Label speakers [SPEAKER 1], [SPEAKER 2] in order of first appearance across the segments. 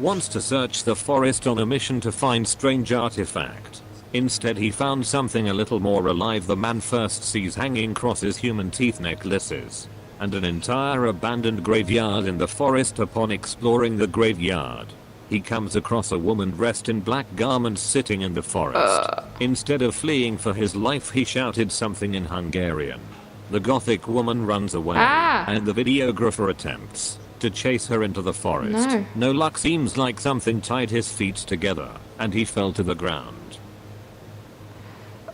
[SPEAKER 1] wants to search the forest on a mission to find strange artifact. Instead he found something a little more alive. The man first sees hanging crosses, human teeth necklaces, and an entire abandoned graveyard in the forest. Upon exploring the graveyard, he comes across a woman dressed in black garments sitting in the forest. Instead of fleeing for his life, he shouted something in Hungarian. The gothic woman runs away, and the videographer attempts to chase her into the forest. No luck. Seems like something tied his feet together, and he fell to the ground.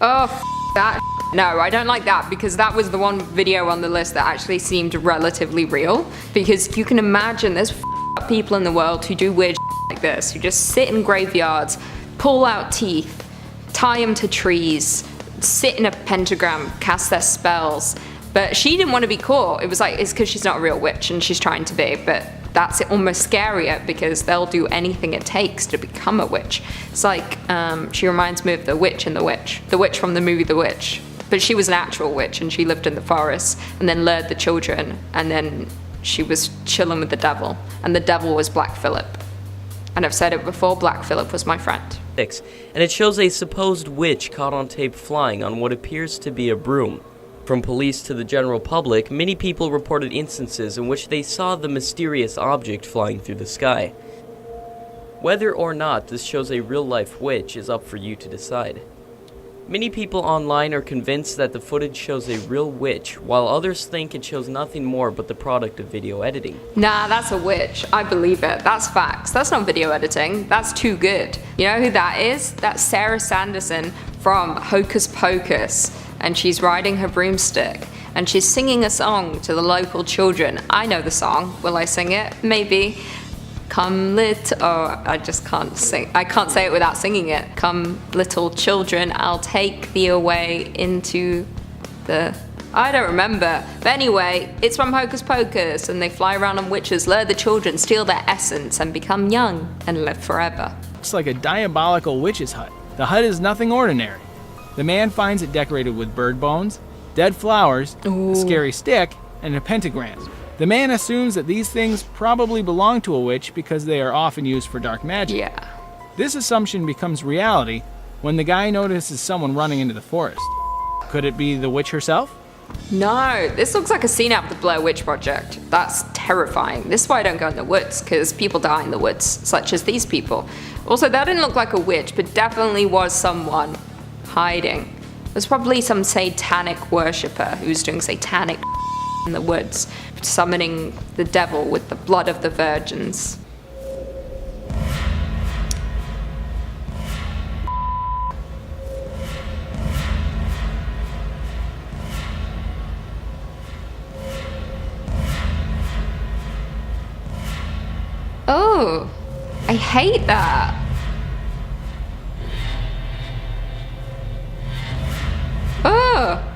[SPEAKER 2] Oh, that. No, I don't like that, because that was the one video on the list that actually seemed relatively real. Because you can imagine there's people in the world who do weird like this, who just sit in graveyards, pull out teeth, tie them to trees, sit in a pentagram, cast their spells. But she didn't want to be caught. It was like, it's because she's not a real witch and she's trying to be, but that's almost scarier because they'll do anything it takes to become a witch. It's like, she reminds me of the witch in The Witch. The witch from the movie The Witch. But she was an actual witch and she lived in the forest and then lured the children, and then she was chilling with the devil, and the devil was Black Phillip. And I've said it before, Black Phillip was my friend.
[SPEAKER 3] And it shows a supposed witch caught on tape flying on what appears to be a broom. From police to the general public, many people reported instances in which they saw the mysterious object flying through the sky. Whether or not this shows a real-life witch is up for you to decide. Many people online are convinced that the footage shows a real witch, while others think it shows nothing more but the product of video editing.
[SPEAKER 2] Nah, that's a witch. I believe it. That's facts. That's not video editing. That's too good. You know who that is? That's Sarah Sanderson from Hocus Pocus. And she's riding her broomstick. And she's singing a song to the local children. I know the song. Will I sing it? Maybe. Come I just can't sing. I can't say it without singing it. Come little children, I'll take thee away into the... I don't remember. But anyway, it's from Hocus Pocus, and they fly around on witches, lure the children, steal their essence, and become young and live forever.
[SPEAKER 4] It's like a diabolical witch's hut. The hut is nothing ordinary. The man finds it decorated with bird bones, dead flowers, a scary stick, and a pentagram. The man assumes that these things probably belong to a witch because they are often used for dark magic.
[SPEAKER 2] Yeah.
[SPEAKER 4] This assumption becomes reality when the guy notices someone running into the forest. Could it be the witch herself?
[SPEAKER 2] No, this looks like a scene out of the Blair Witch Project. That's terrifying. This is why I don't go in the woods, because people die in the woods, such as these people. Also, that didn't look like a witch, but definitely was someone hiding. There's probably some satanic worshipper who's doing satanic in the woods, summoning the devil with the blood of the virgins. Oh, I hate that. Oh.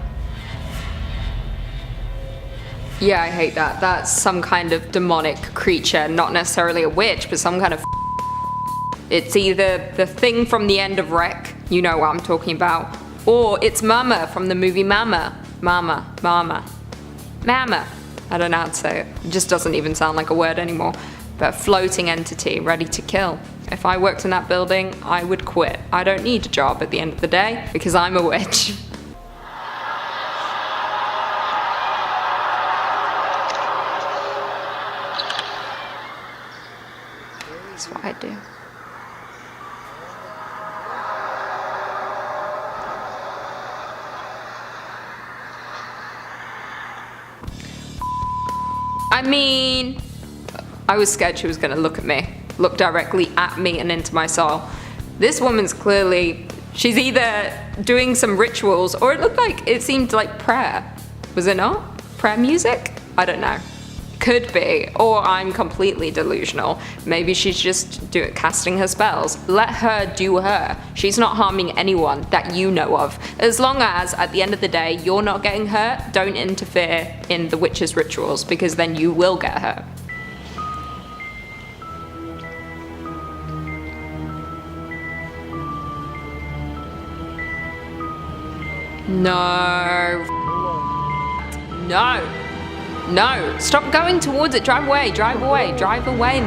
[SPEAKER 2] Yeah, I hate that. That's some kind of demonic creature, not necessarily a witch, but some kind of It's either the thing from the end of Wreck, you know what I'm talking about, or it's Mama from the movie Mama. Mama. I don't know how to say it. It just doesn't even sound like a word anymore. But floating entity ready to kill. If I worked in that building, I would quit. I don't need a job at the end of the day because I'm a witch. That's what I do. I mean, I was scared she was gonna look directly at me and into my soul. This woman's clearly, she's either doing some rituals, or it seemed like prayer. Was it not? Prayer music? I don't know. Could be, or I'm completely delusional. Maybe she's just casting her spells. Let her do her. She's not harming anyone that you know of. As long as, at the end of the day, you're not getting hurt, don't interfere in the witch's rituals, because then you will get hurt. No. No. No. Stop going towards it. Drive away. Drive away. Drive away.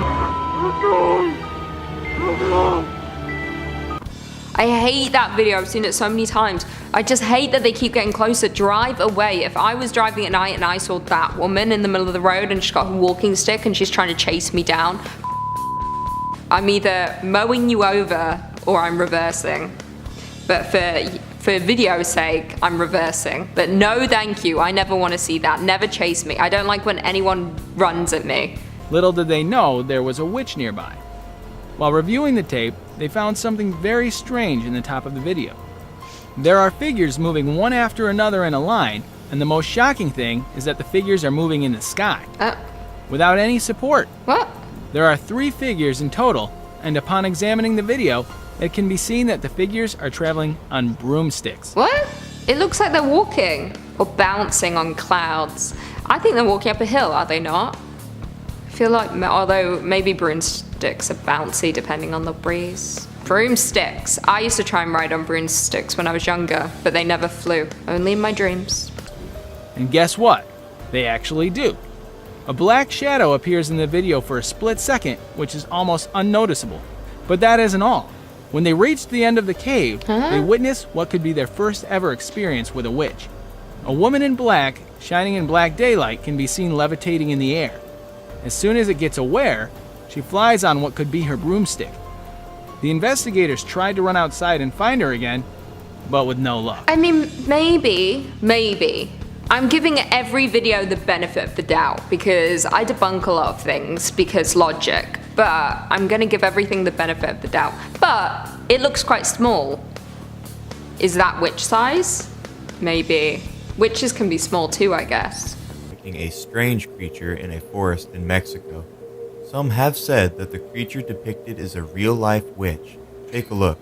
[SPEAKER 2] I hate that video. I've seen it so many times. I just hate that they keep getting closer. Drive away. If I was driving at night and I saw that woman in the middle of the road and she's got a walking stick and she's trying to chase me down, I'm either mowing you over or I'm reversing. But for video's sake, I'm reversing. But no thank you. I never want to see that. Never chase me. I don't like when anyone runs at me.
[SPEAKER 4] Little did they know there was a witch nearby. While reviewing the tape, they found something very strange in the top of the video. There are figures moving one after another in a line, and the most shocking thing is that the figures are moving in the sky, without any support.
[SPEAKER 2] What?
[SPEAKER 4] There are 3 figures in total, and upon examining the video, it can be seen that the figures are traveling on broomsticks.
[SPEAKER 2] What? It looks like they're walking or bouncing on clouds. I think they're walking up a hill, are they not? I feel like, although maybe broomsticks are bouncy depending on the breeze. Broomsticks. I used to try and ride on broomsticks when I was younger, but they never flew. Only in my dreams.
[SPEAKER 4] And guess what? They actually do. A black shadow appears in the video for a split second, which is almost unnoticeable. But that isn't all. When they reached the end of the cave, they witnessed what could be their first ever experience with a witch. A woman in black, shining in black daylight, can be seen levitating in the air. As soon as it gets aware, she flies on what could be her broomstick. The investigators tried to run outside and find her again, but with no luck.
[SPEAKER 2] I mean, maybe. I'm giving every video the benefit of the doubt because I debunk a lot of things because logic, but I'm gonna give everything the benefit of the doubt. But it looks quite small. Is that witch size? Maybe. Witches can be small too, I guess.
[SPEAKER 5] A strange creature in a forest in Mexico. Some have said that the creature depicted is a real-life witch. Take a look.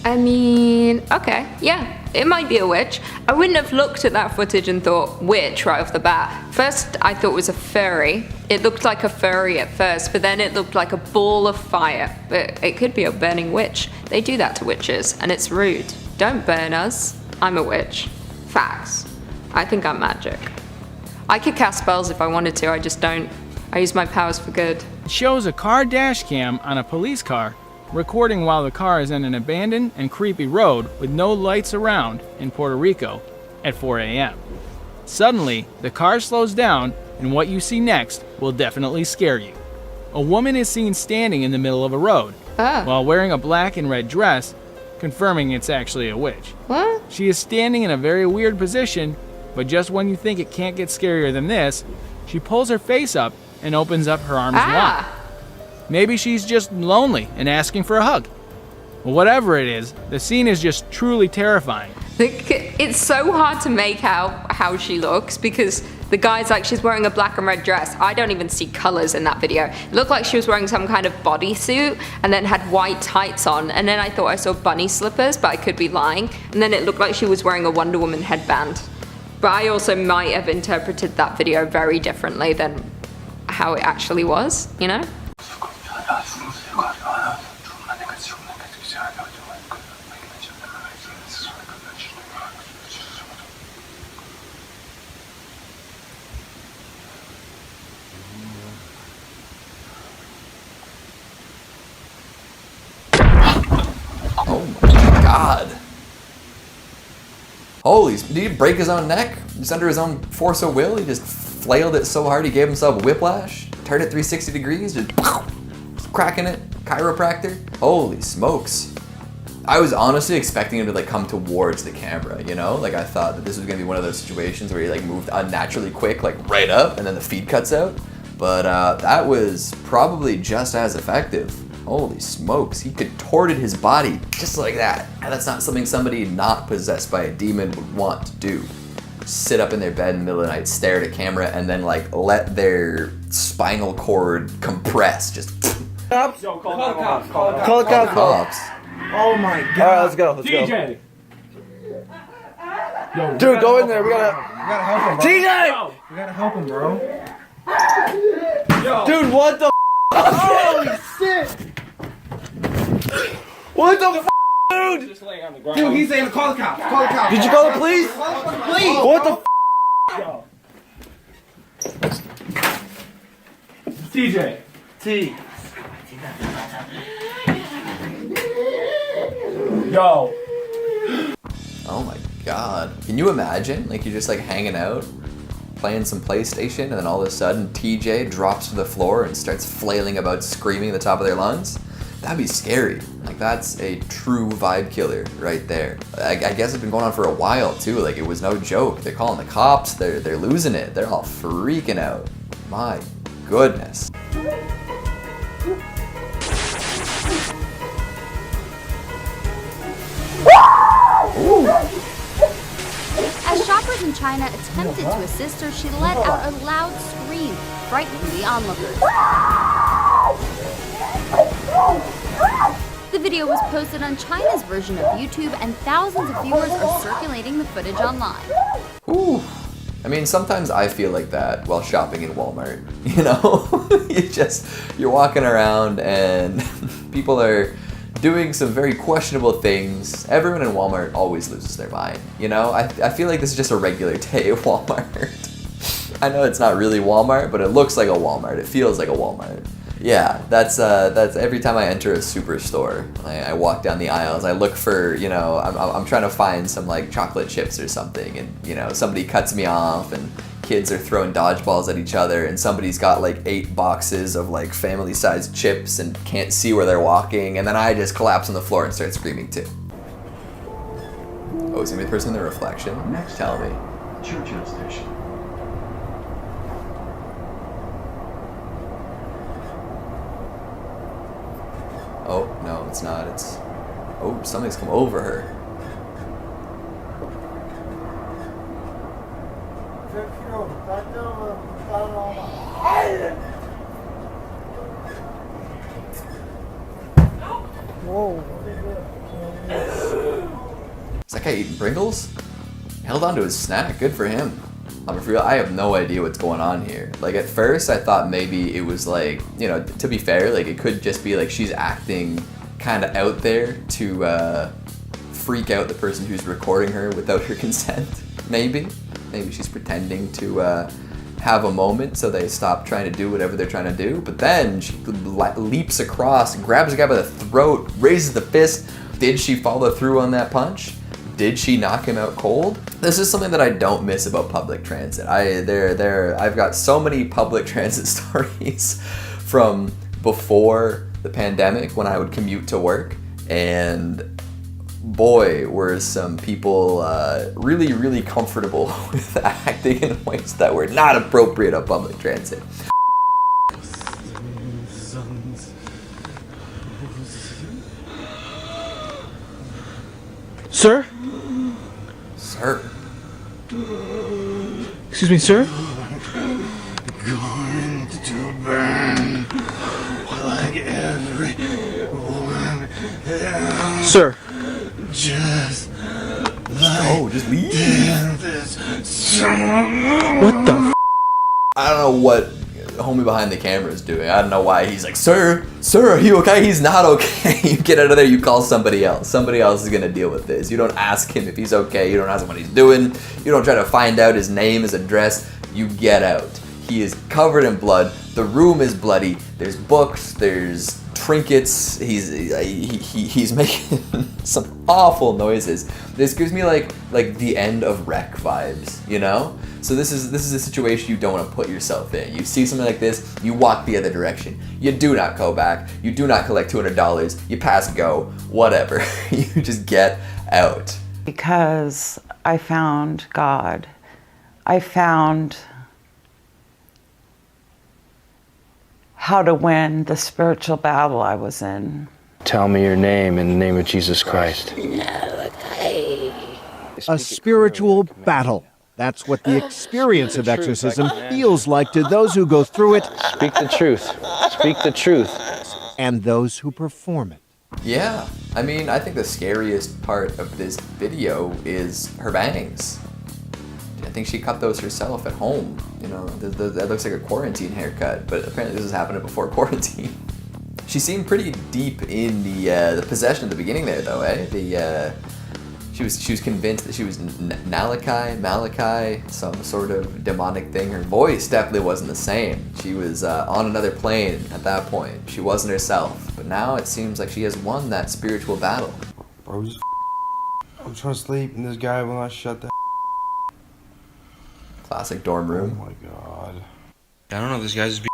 [SPEAKER 2] I mean, okay, yeah, it might be a witch. I wouldn't have looked at that footage and thought witch right off the bat. First, I thought it was a furry. It looked like a furry at first, but then it looked like a ball of fire. But it could be a burning witch. They do that to witches, and it's rude. Don't burn us. I'm a witch. Facts. I think I'm magic. I could cast spells if I wanted to, I just don't. I use my powers for good.
[SPEAKER 4] It shows a car dash cam on a police car recording while the car is in an abandoned and creepy road with no lights around in Puerto Rico at 4 a.m. Suddenly, the car slows down, and what you see next will definitely scare you. A woman is seen standing in the middle of a road while wearing a black and red dress, confirming it's actually a witch.
[SPEAKER 2] What?
[SPEAKER 4] She is standing in a very weird position, but just when you think it can't get scarier than this, she pulls her face up and opens up her arms wide. Maybe she's just lonely and asking for a hug. Well, whatever it is, the scene is just truly terrifying.
[SPEAKER 2] It's so hard to make out how she looks because the guy's like, she's wearing a black and red dress. I don't even see colors in that video. It looked like she was wearing some kind of bodysuit and then had white tights on. And then I thought I saw bunny slippers, but I could be lying. And then it looked like she was wearing a Wonder Woman headband. But I also might have interpreted that video very differently than how it actually was, you know?
[SPEAKER 6] Oh my god. Holy, did he break his own neck? Just under his own force of will? He just flailed it so hard he gave himself whiplash? Turned it 360 degrees? Just cracking it? Chiropractor? Holy smokes. I was honestly expecting him to like come towards the camera, you know? Like I thought that this was gonna be one of those situations where he like moved unnaturally quick, like right up, and then the feed cuts out. But that was probably just as effective. Holy smokes, he contorted his body just like that. And that's not something somebody not possessed by a demon would want to do. Sit up in their bed in the middle of the night, stare at a camera, and then like let their spinal cord compress. Just
[SPEAKER 7] Cops?
[SPEAKER 8] Yo, call the cops.
[SPEAKER 7] Call the cops.
[SPEAKER 8] Oh my god.
[SPEAKER 7] Alright, let's go.
[SPEAKER 8] TJ. Yo,
[SPEAKER 7] Dude, go in there. We gotta
[SPEAKER 8] help him, bro.
[SPEAKER 7] TJ!
[SPEAKER 8] We gotta help him, bro.
[SPEAKER 7] Dude, what the Holy shit! What the dude?
[SPEAKER 8] Dude, he's saying call the cops. Call the cops.
[SPEAKER 7] Did you call the police?
[SPEAKER 8] Please.
[SPEAKER 7] What the
[SPEAKER 8] TJ.
[SPEAKER 7] T.
[SPEAKER 8] Yo.
[SPEAKER 6] Oh my god. Can you imagine? Like, you're just like hanging out, playing some PlayStation, and then all of a sudden TJ drops to the floor and starts flailing about, screaming at the top of their lungs? That'd be scary. Like, that's a true vibe killer right there. I guess it's been going on for a while too. Like, it was no joke. They're calling the cops. They're losing it. They're all freaking out. My goodness.
[SPEAKER 9] As shoppers in China attempted to assist her, she let out a loud scream, frightening the onlookers. The video was posted on China's version of YouTube, and thousands of viewers are circulating the footage online.
[SPEAKER 6] Ooh. I mean, sometimes I feel like that while shopping in Walmart, you know? You're walking around and people are doing some very questionable things. Everyone in Walmart always loses their mind, you know? I feel like this is just a regular day at Walmart. I know it's not really Walmart, but it looks like a Walmart. It feels like a Walmart. Yeah, that's every time I enter a superstore, I walk down the aisles, I look for, you know, I'm trying to find some like chocolate chips or something, and you know, somebody cuts me off, and kids are throwing dodgeballs at each other, and somebody's got like 8 boxes of like family-sized chips and can't see where they're walking, and then I just collapse on the floor and start screaming too. Oh, is it the person in the reflection?
[SPEAKER 10] Next,
[SPEAKER 6] tell me.
[SPEAKER 10] Churchill Station.
[SPEAKER 6] Oh, no, it's not. It's... Oh, something's come over her.
[SPEAKER 7] Whoa.
[SPEAKER 6] Is that guy eating Pringles? Held on to his snack. Good for him. I'm for real, I have no idea what's going on here. Like, at first I thought maybe it was like, you know, to be fair, like it could just be like she's acting kind of out there to freak out the person who's recording her without her consent. Maybe she's pretending to have a moment so they stop trying to do whatever they're trying to do. But then she leaps across, grabs the guy by the throat, raises the fist. Did she follow through on that punch? Did she knock him out cold? This is something that I don't miss about public transit. I've got so many public transit stories from before the pandemic when I would commute to work, and boy, were some people really, really comfortable with acting in ways that were not appropriate on public transit.
[SPEAKER 7] Sir?
[SPEAKER 6] Sir?
[SPEAKER 7] Excuse me, sir?
[SPEAKER 10] Going to burn like everyone else.
[SPEAKER 7] Sir?
[SPEAKER 10] Just
[SPEAKER 6] Oh, just leave?
[SPEAKER 7] What the
[SPEAKER 6] I don't know what homie behind the camera is doing. I don't know why he's like, sir, are you okay? He's not okay. You get out of there, you call somebody else. Somebody else is gonna deal with this. You don't ask him if he's okay. You don't ask him what he's doing. You don't try to find out his name, his address. You get out. He is covered in blood. The room is bloody. There's books. There's trinkets. He's making some awful noises. This gives me like the end of Wreck vibes, you know? So this is a situation you don't want to put yourself in. You see something like this, you walk the other direction. You do not go back. You do not collect $200. You pass go, whatever. You just get out.
[SPEAKER 11] Because I found God. I found how to win the spiritual battle I was in.
[SPEAKER 12] Tell me your name in the name of Jesus Christ.
[SPEAKER 13] A spiritual battle. That's what the experience of exorcism feels like to those who go through it.
[SPEAKER 12] Speak the truth. Speak the truth.
[SPEAKER 13] And those who perform it.
[SPEAKER 6] Yeah, I mean, I think the scariest part of this video is her bangs. think she cut those herself at home. You know, that looks like a quarantine haircut, but apparently this was happening before quarantine. She seemed pretty deep in the possession at the beginning there, though, eh? She was convinced that she was Malachi, some sort of demonic thing. Her voice definitely wasn't the same. She was on another plane at that point. She wasn't herself. But now it seems like she has won that spiritual battle.
[SPEAKER 14] Bro, I'm trying to sleep and this guy will not shut the
[SPEAKER 6] Classic dorm room.
[SPEAKER 14] Oh my god. I don't know, this guy's just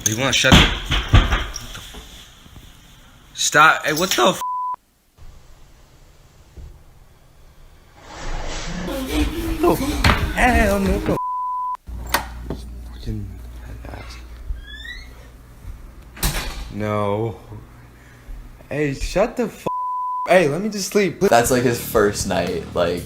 [SPEAKER 14] he will not shut the... Stop. Hey, what the f? No. Hell no. Fucking ass. No. Hey, shut the f. Hey, let me just sleep.
[SPEAKER 6] That's like his first night, like,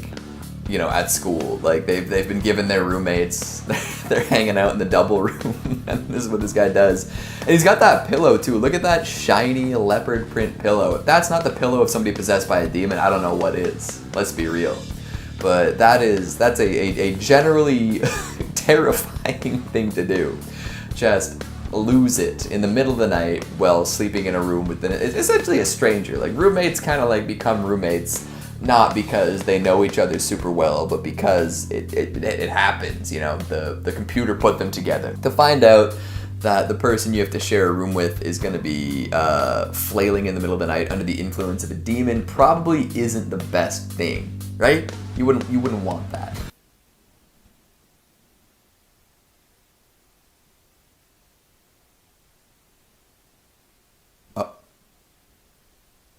[SPEAKER 6] you know, at school. Like they've been given their roommates. They're hanging out in the double room, and this is what this guy does. And he's got that pillow too. Look at that shiny leopard print pillow. If that's not the pillow of somebody possessed by a demon, I don't know what is. Let's be real. But that's a generally terrifying thing to do. Just lose it in the middle of the night while sleeping in a room with essentially a stranger. Like roommates kind of like become roommates not because they know each other super well, but because it happens. You know, the computer put them together. To find out that the person you have to share a room with is going to be flailing in the middle of the night under the influence of a demon probably isn't the best thing, right? You wouldn't want that.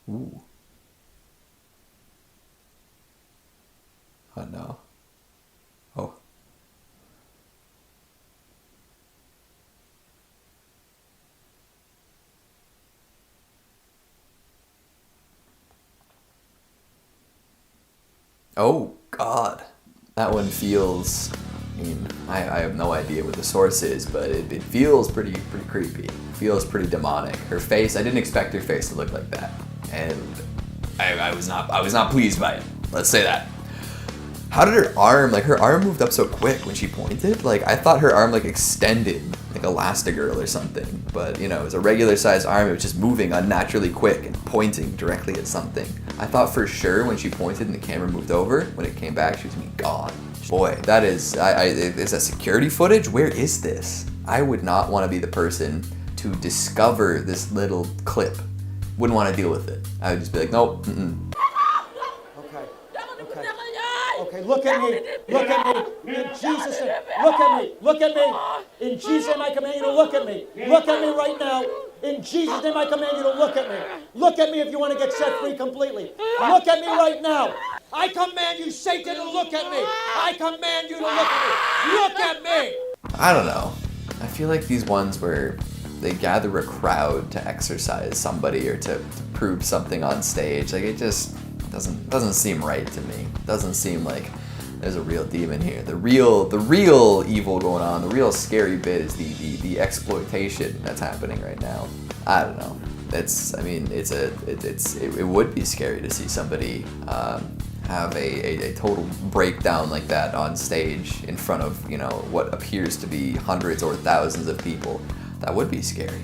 [SPEAKER 6] Ooh. Oh no. Oh. Oh God. That one feels, I mean, I have no idea what the source is, but it feels pretty creepy. It feels pretty demonic. Her face, I didn't expect her face to look like that. And I was not pleased by it. Let's say that. How did her arm moved up so quick when she pointed? Like, I thought her arm like extended like Elastigirl or something, but you know, it was a regular sized arm. It was just moving unnaturally quick and pointing directly at something. I thought for sure when she pointed and the camera moved over, when it came back, she was gonna be gone. Boy, that is that security footage? Where is this? I would not want to be the person to discover this little clip. Wouldn't want to deal with it. I would just be like, nope.
[SPEAKER 15] Okay, look at me. Look at me. In Jesus' name. Look at me. Look at me. In Jesus' name, I command you to look at me. Look at me right now. In Jesus' name, I command you to look at me. Look at me if you want to get set free completely. Look at me right now. I command you, Satan, to look at me. I command you to look at me. Look at me.
[SPEAKER 6] I don't know. I feel like these ones where they gather a crowd to exorcise somebody or to prove something on stage, like it just doesn't seem right to me. Doesn't seem like there's a real demon here. The real evil going on. The real scary bit is the exploitation that's happening right now. I don't know. It would be scary to see somebody have a total breakdown like that on stage in front of, you know, what appears to be hundreds or thousands of people. That would be scary.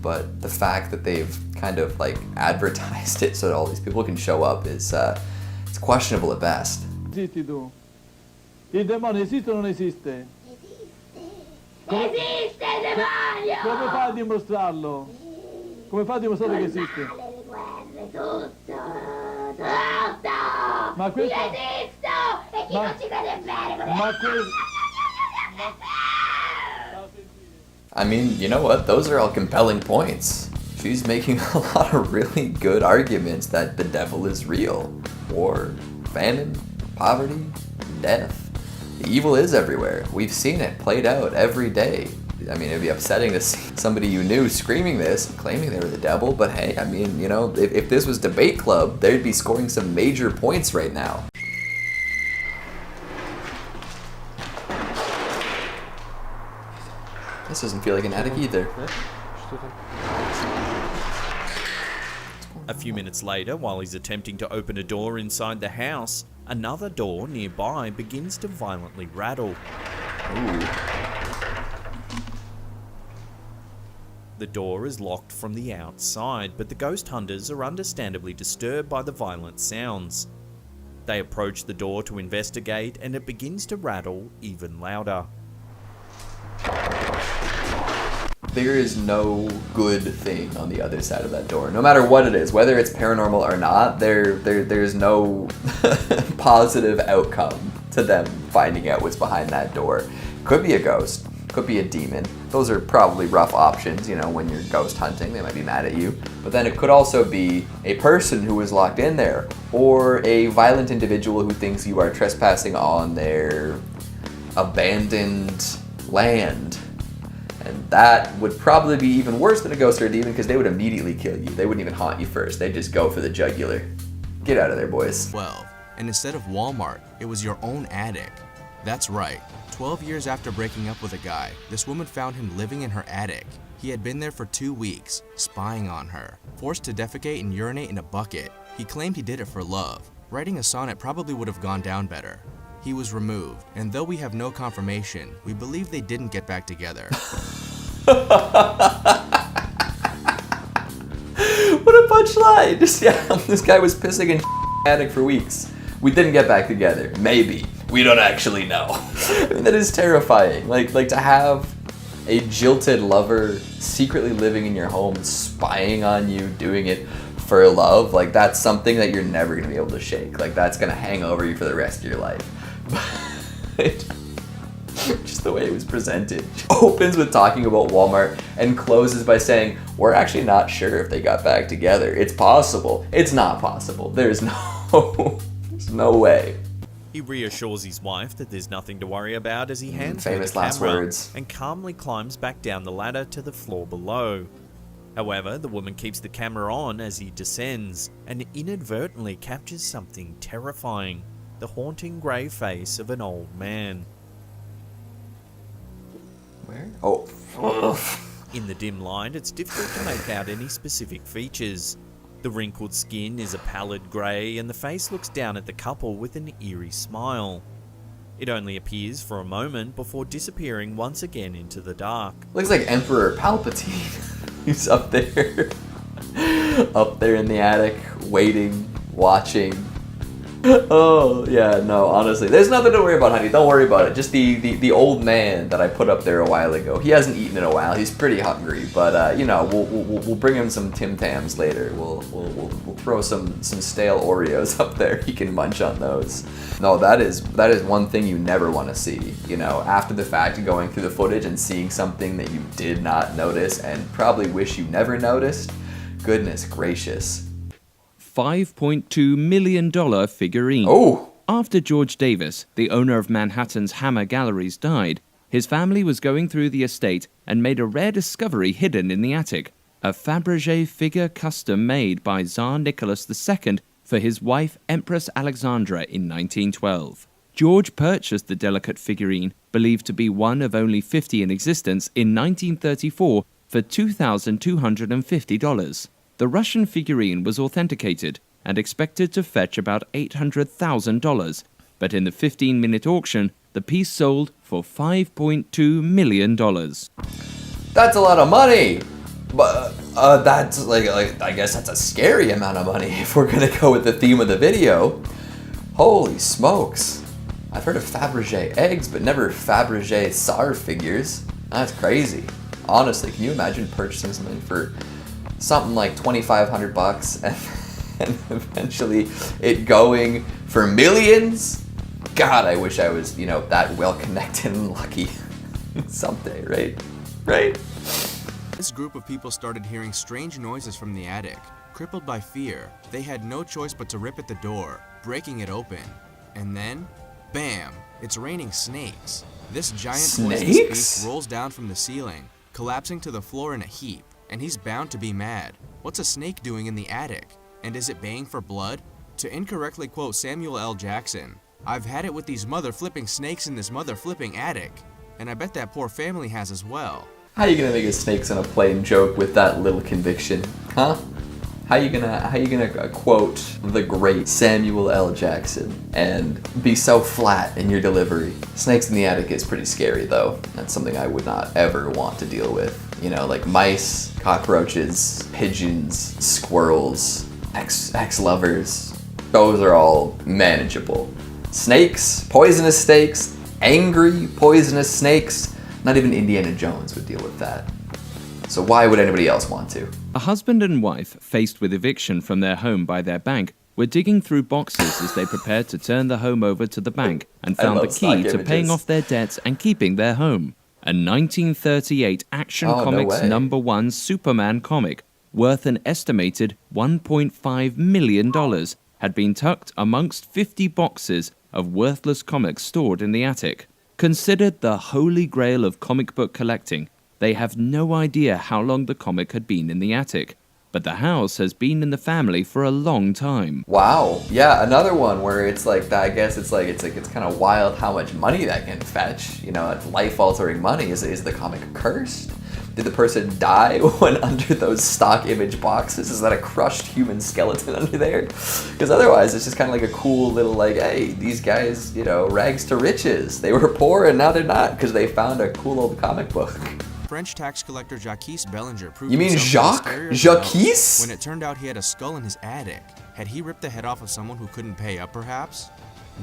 [SPEAKER 6] But the fact that they've kind of like advertised it so that all these people can show up is it's questionable at best.
[SPEAKER 16] Zitti tu. Il demonio esiste o non esiste?
[SPEAKER 17] Esiste il demonio!
[SPEAKER 16] Come fai a dimostrarlo? Come fai a dimostrare che esiste?
[SPEAKER 17] Tutto!
[SPEAKER 16] Ma questo...
[SPEAKER 17] Io esisto! E chi non ci crede bene?
[SPEAKER 16] Ma questo...
[SPEAKER 6] I mean, you know what? Those are all compelling points. She's making a lot of really good arguments that the devil is real. War, famine, poverty, death. The evil is everywhere. We've seen it played out every day. I mean, it'd be upsetting to see somebody you knew screaming this, claiming they were the devil, but hey, I mean, you know, if this was Debate Club, they'd be scoring some major points right now. This doesn't feel like an attic either.
[SPEAKER 18] A few minutes later, while he's attempting to open a door inside the house, Another door nearby begins to violently rattle.
[SPEAKER 6] Ooh.
[SPEAKER 18] The door is locked from the outside, but the ghost hunters are understandably disturbed by the violent sounds. They approach the door to investigate, and it begins to rattle even louder.
[SPEAKER 6] There is no good thing on the other side of that door. No matter what it is, whether it's paranormal or not, there's no positive outcome to them finding out what's behind that door. Could be a ghost, could be a demon. Those are probably rough options, you know, when you're ghost hunting, they might be mad at you. But then it could also be a person who was locked in there, or a violent individual who thinks you are trespassing on their abandoned land. And that would probably be even worse than a ghost or a demon, because they would immediately kill you. They wouldn't even haunt you first. They'd just go for the jugular. Get out of there, boys.
[SPEAKER 19] 12. And instead of Walmart, it was your own attic. That's right. 12 years after breaking up with a guy, this woman found him living in her attic. He had been there for 2 weeks, spying on her, forced to defecate and urinate in a bucket. He claimed he did it for love. Writing a sonnet probably would have gone down better. He was removed, and though we have no confirmation, we believe they didn't get back together.
[SPEAKER 6] What a punchline! Just, yeah, this guy was pissing in attic for weeks. We didn't get back together. Maybe. We don't actually know. I mean, that is terrifying. Like to have a jilted lover secretly living in your home, spying on you, doing it for love, like that's something that you're never gonna be able to shake. Like that's gonna hang over you for the rest of your life. Just the way it was presented. Opens with talking about Walmart and closes by saying, we're actually not sure if they got back together. It's possible. It's not possible. There's no way.
[SPEAKER 18] He reassures his wife that there's nothing to worry about as he hands
[SPEAKER 6] famous
[SPEAKER 18] her the
[SPEAKER 6] last
[SPEAKER 18] camera
[SPEAKER 6] words.
[SPEAKER 18] And calmly climbs back down the ladder to the floor below. However, the woman keeps the camera on as he descends and inadvertently captures something terrifying. The haunting grey face of an old man.
[SPEAKER 6] Where? Oh.
[SPEAKER 18] In the dim light, it's difficult to make out any specific features. The wrinkled skin is a pallid grey, and the face looks down at the couple with an eerie smile. It only appears for a moment before disappearing once again into the dark.
[SPEAKER 6] Looks like Emperor Palpatine. He's up there. Up there in the attic, waiting, watching. Oh, yeah, no, honestly. There's nothing to worry about, honey. Don't worry about it. Just the old man that I put up there a while ago. He hasn't eaten in a while. He's pretty hungry. But, you know, we'll bring him some Tim Tams later. We'll throw some stale Oreos up there. He can munch on those. No, that is one thing you never want to see. You know, after the fact, going through the footage and seeing something that you did not notice and probably wish you never noticed. Goodness gracious.
[SPEAKER 20] $5.2 million figurine.
[SPEAKER 6] Oh!
[SPEAKER 20] After George Davis, the owner of Manhattan's Hammer Galleries, died, his family was going through the estate and made a rare discovery hidden in the attic, a Fabergé figure custom made by Tsar Nicholas II for his wife Empress Alexandra in 1912. George purchased the delicate figurine, believed to be one of only 50 in existence, in 1934 for $2,250. The Russian figurine was authenticated and expected to fetch about $800,000, but in the 15-minute auction, the piece sold for $5.2 million.
[SPEAKER 6] That's a lot of money! But that's like I guess that's a scary amount of money if we're gonna go with the theme of the video. Holy smokes. I've heard of Fabergé eggs, but never Fabergé Tsar figures. That's crazy. Honestly, can you imagine purchasing something for something like $2,500 and eventually it going for millions? God, I wish I was, you know, that well connected and lucky someday, right? Right?
[SPEAKER 19] This group of people started hearing strange noises from the attic. Crippled by fear, they had no choice but to rip at the door, breaking it open. And then, bam! It's raining snakes. This giant poisonous beast rolls down from the ceiling, collapsing to the floor in a heap. And he's bound to be mad. What's a snake doing in the attic? And is it baying for blood? To incorrectly quote Samuel L. Jackson, I've had it with these mother-flipping snakes in this mother-flipping attic. And I bet that poor family has as well.
[SPEAKER 6] How are you gonna make a snakes on a plane joke with that little conviction? Huh? How you gonna quote the great Samuel L. Jackson and be so flat in your delivery? Snakes in the attic is pretty scary though. That's something I would not ever want to deal with. You know, like mice, cockroaches, pigeons, squirrels, ex-lovers. Those are all manageable. Snakes, poisonous snakes, angry poisonous snakes. Not even Indiana Jones would deal with that. So why would anybody else want to?
[SPEAKER 20] A husband and wife, faced with eviction from their home by their bank, were digging through boxes as they prepared to turn the home over to the bank and found the key to paying off their debts and keeping their home. A 1938 Action Comics #1 Superman comic, worth an estimated $1.5 million, had been tucked amongst 50 boxes of worthless comics stored in the attic. Considered the holy grail of comic book collecting, they have no idea how long the comic had been in the attic, but the house has been in the family for a long time.
[SPEAKER 6] Wow. Yeah, another one where it's like that. I guess it's kind of wild how much money that can fetch. You know, it's life-altering money. Is the comic cursed? Did the person die when under those stock image boxes? Is that a crushed human skeleton under there? Because otherwise, it's just kind of like a cool little like, hey, these guys, you know, rags to riches. They were poor and now they're not because they found a cool old comic book.
[SPEAKER 19] French tax collector Jacques Bellinger proved
[SPEAKER 6] You mean
[SPEAKER 19] himself
[SPEAKER 6] Jacques?
[SPEAKER 19] scarier than
[SPEAKER 6] Jacques?
[SPEAKER 19] most when it turned out he had a skull in his attic. Had he ripped the head off of someone who couldn't pay up, perhaps?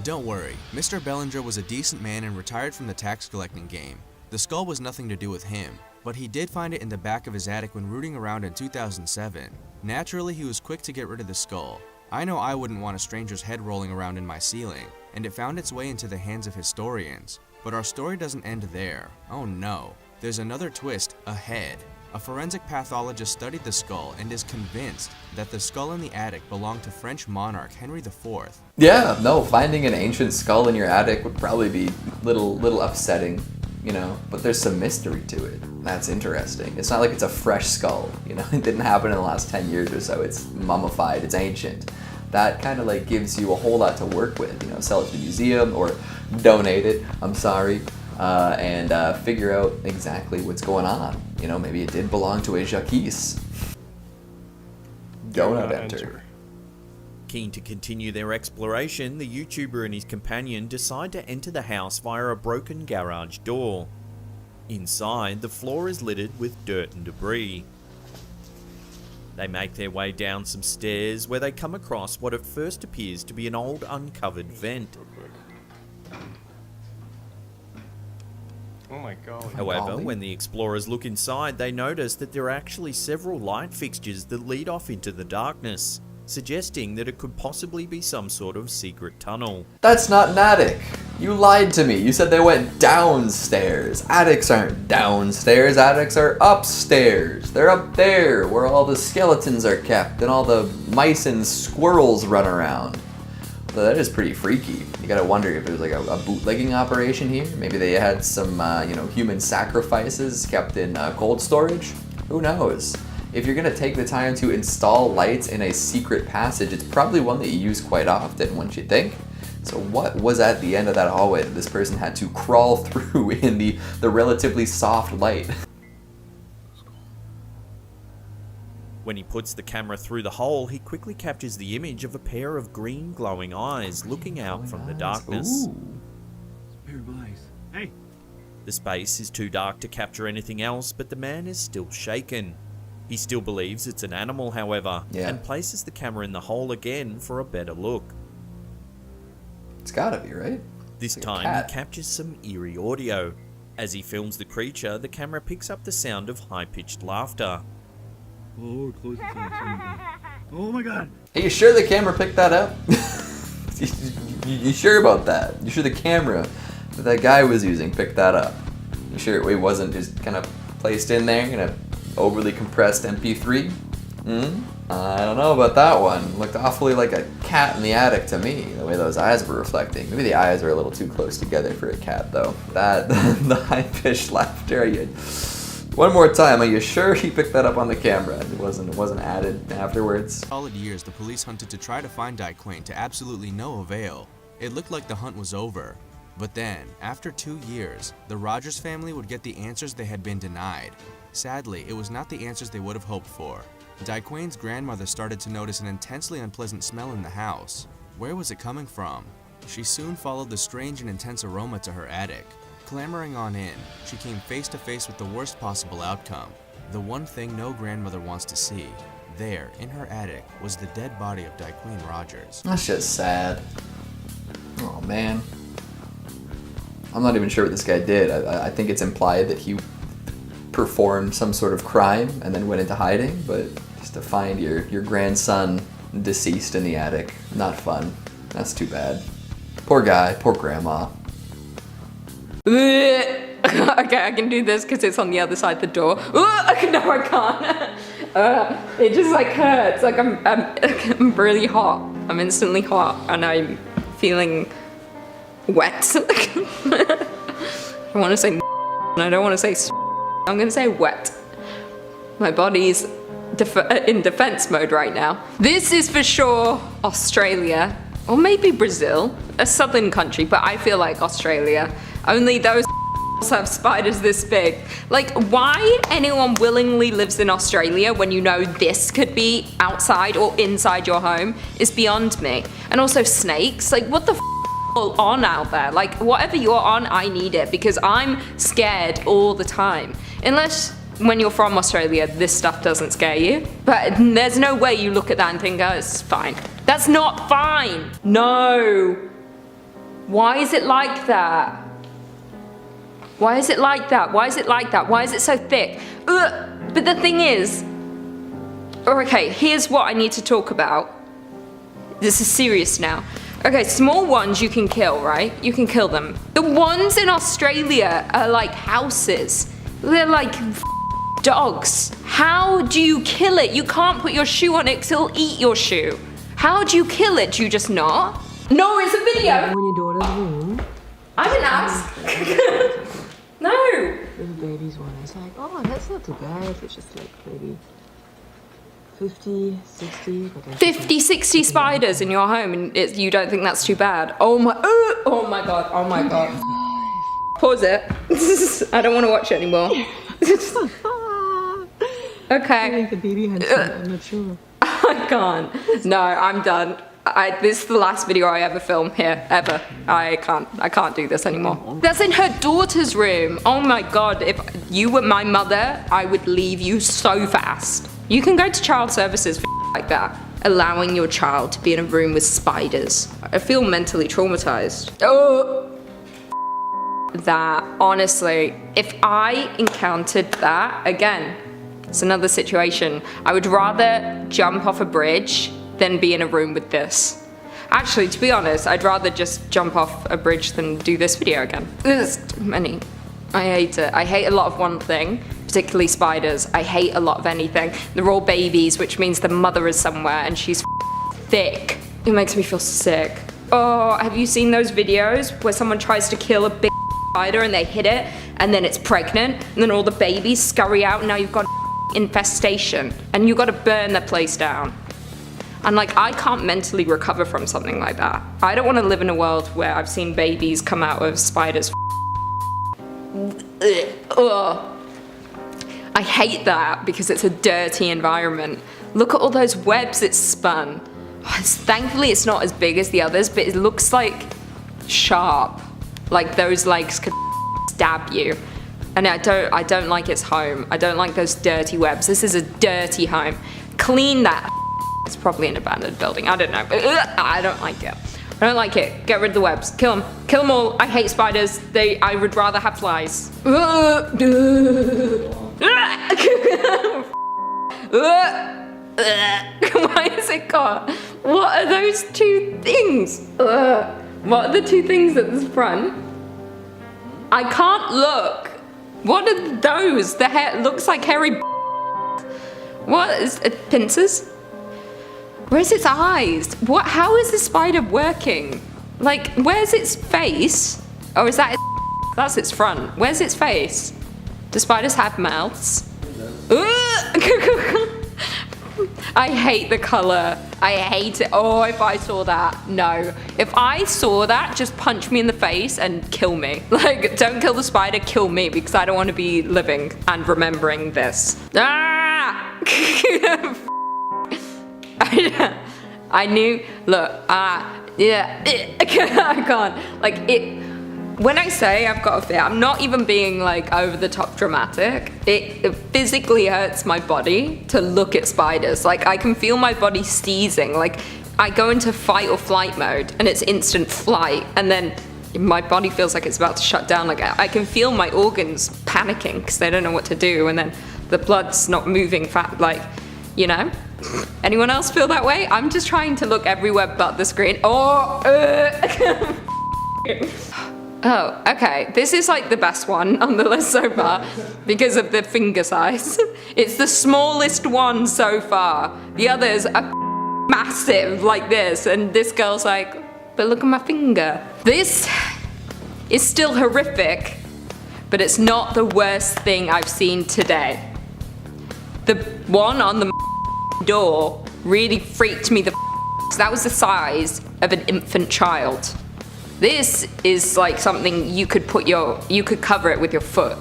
[SPEAKER 19] Don't worry, Mr. Bellinger was a decent man and retired from the tax collecting game. The skull was nothing to do with him, but he did find it in the back of his attic when rooting around in 2007. Naturally, he was quick to get rid of the skull. I know I wouldn't want a stranger's head rolling around in my ceiling, and it found its way into the hands of historians. But our story doesn't end there. Oh no. There's another twist ahead. A forensic pathologist studied the skull and is convinced that the skull in the attic belonged to French monarch Henry IV.
[SPEAKER 6] Yeah, no, finding an ancient skull in your attic would probably be little upsetting, you know, but there's some mystery to it. That's interesting. It's not like it's a fresh skull, you know, it didn't happen in the last 10 years or so. It's mummified, it's ancient. That kind of like gives you a whole lot to work with, you know, sell it to the museum or donate it, I'm sorry. And figure out exactly what's going on. You know, maybe it did belong to a Jacques. Do not enter.
[SPEAKER 18] Keen to continue their exploration, the YouTuber and his companion decide to enter the house via a broken garage door. Inside, the floor is littered with dirt and debris. They make their way down some stairs where they come across what at first appears to be an old uncovered vent.
[SPEAKER 21] Oh my god.
[SPEAKER 18] However, when the explorers look inside, they notice that there are actually several light fixtures that lead off into the darkness, suggesting that it could possibly be some sort of secret tunnel.
[SPEAKER 6] That's not an attic. You lied to me. You said they went downstairs. Attics aren't downstairs. Attics are upstairs. They're up there where all the skeletons are kept and all the mice and squirrels run around. So that is pretty freaky. You gotta wonder if it was like a bootlegging operation here. Maybe they had some, you know, human sacrifices kept in cold storage. Who knows? If you're gonna take the time to install lights in a secret passage, it's probably one that you use quite often, wouldn't you think? So what was at the end of that hallway that this person had to crawl through in the relatively soft light?
[SPEAKER 18] When he puts the camera through the hole, he quickly captures the image of a pair of green glowing eyes looking out from the darkness.
[SPEAKER 6] Ooh.
[SPEAKER 21] Pair of eyes. Hey.
[SPEAKER 18] The space is too dark to capture anything else, but the man is still shaken. He still believes it's an animal, however, and places the camera in the hole again for a better look.
[SPEAKER 6] It's gotta be, right?
[SPEAKER 18] This time he captures some eerie audio. As he films the creature, the camera picks up the sound of high-pitched laughter.
[SPEAKER 21] Oh, close the sound. Oh my god.
[SPEAKER 6] Are you sure the camera picked that up? you sure about that? You sure the camera that guy was using picked that up? You sure it wasn't just kind of placed in there in a overly compressed MP3? I don't know about that one. Looked awfully like a cat in the attic to me, the way those eyes were reflecting. Maybe the eyes were a little too close together for a cat, though. That, the high-pitched laughter. One more time, are you sure he picked that up on the camera? It wasn't added afterwards?
[SPEAKER 19] Solid years, the police hunted to try to find Daquain to absolutely no avail. It looked like the hunt was over. But then, after 2 years, the Rogers family would get the answers they had been denied. Sadly, it was not the answers they would have hoped for. Daquane's grandmother started to notice an intensely unpleasant smell in the house. Where was it coming from? She soon followed the strange and intense aroma to her attic. Clambering on in, she came face to face with the worst possible outcome. The one thing no grandmother wants to see. There, in her attic, was the dead body of Daquane Rogers.
[SPEAKER 6] That's just sad. Oh man. I'm not even sure what this guy did. I think it's implied that he performed some sort of crime and then went into hiding, but just to find your grandson deceased in the attic, not fun. That's too bad. Poor guy, poor grandma.
[SPEAKER 2] Okay, I can do this because it's on the other side of the door. No, I can't. It just like hurts. Like I'm really hot. I'm instantly hot, and I'm feeling wet. I want to say, and I don't want to say. I'm gonna say wet. My body's in defense mode right now. This is for sure Australia, or maybe Brazil, a southern country, but I feel like Australia. Only those have spiders this big. Like, why anyone willingly lives in Australia when you know this could be outside or inside your home is beyond me. And also snakes, like what the on out there? Like, whatever you're on, I need it because I'm scared all the time. Unless when you're from Australia, this stuff doesn't scare you. But there's no way you look at that and think, oh, it's fine. That's not fine. No. Why is it like that? Why is it like that? Why is it like that? Why is it so thick? Ugh. But the thing is, okay, here's what I need to talk about. This is serious now. Okay, small ones you can kill, right? You can kill them. The ones in Australia are like houses. They're like dogs. How do you kill it? You can't put your shoe on it because it'll eat your shoe. How do you kill it? Do you just not? No, it's a video.
[SPEAKER 1] When your daughter's room.
[SPEAKER 2] I didn't ask. No.
[SPEAKER 1] There's a baby's one. It's like, oh, that's not too bad. It's just like maybe 50, 60.
[SPEAKER 2] 50, 60 spiders in your home and you don't think that's too bad? Oh my god, oh my god. Pause it. I don't want to watch it anymore. Okay.
[SPEAKER 1] I think the baby had some, I'm not sure.
[SPEAKER 2] I can't. No, I'm done. This is the last video I ever film here, ever. I can't do this anymore. That's in her daughter's room. Oh my god, if you were my mother, I would leave you so fast. You can go to child services for like that. Allowing your child to be in a room with spiders. I feel mentally traumatized. Oh. That, honestly, if I encountered that, again, it's another situation. I would rather jump off a bridge than be in a room with this. Actually, to be honest, I'd rather just jump off a bridge than do this video again. There's too many. I hate it. I hate a lot of one thing, particularly spiders. I hate a lot of anything. They're all babies, which means the mother is somewhere and she's thick. It makes me feel sick. Oh, have you seen those videos where someone tries to kill a big spider and they hit it and then it's pregnant and then all the babies scurry out and now you've got an infestation and you've got to burn the place down. And like, I can't mentally recover from something like that. I don't want to live in a world where I've seen babies come out of spiders. Ugh. I hate that because it's a dirty environment. Look at all those webs it's spun. Thankfully it's not as big as the others, but it looks like sharp. Like those legs could stab you. And I don't like its home. I don't like those dirty webs. This is a dirty home. Clean that. It's probably an abandoned building. I don't know. But I don't like it. I don't like it. Get rid of the webs. Kill them. Kill them all. I hate spiders. I would rather have flies. Why is it got? What are those two things? What are the two things at the front? I can't look. What are those? The hair looks like hairy. What is it? Pincers? Where's its eyes? What? How is the spider working? Like, where's its face? Oh, is that its? That's its front. Where's its face? Do spiders have mouths? I I hate the color. I hate it. Oh, if I saw that, no. If I saw that, just punch me in the face and kill me. Like, don't kill the spider, kill me, because I don't want to be living and remembering this. Ah! I knew, look, yeah, I can't, like, when I say I've got a fear, I'm not even being like over the top dramatic. It physically hurts my body to look at spiders. Like, I can feel my body seizing. Like, I go into fight or flight mode and it's instant flight, and then my body feels like it's about to shut down. Like, I can feel my organs panicking because they don't know what to do, and then the blood's not moving fast, like, you know? Anyone else feel that way? I'm just trying to look everywhere but the screen. Oh, oh, okay. This is like the best one on the list so far because of the finger size. It's the smallest one so far. The others are massive like this, and this girl's like, but look at my finger. This is still horrific, but it's not the worst thing I've seen today. The one on the door really freaked me the f. That was the size of an infant child. This is like something you could cover it with your foot.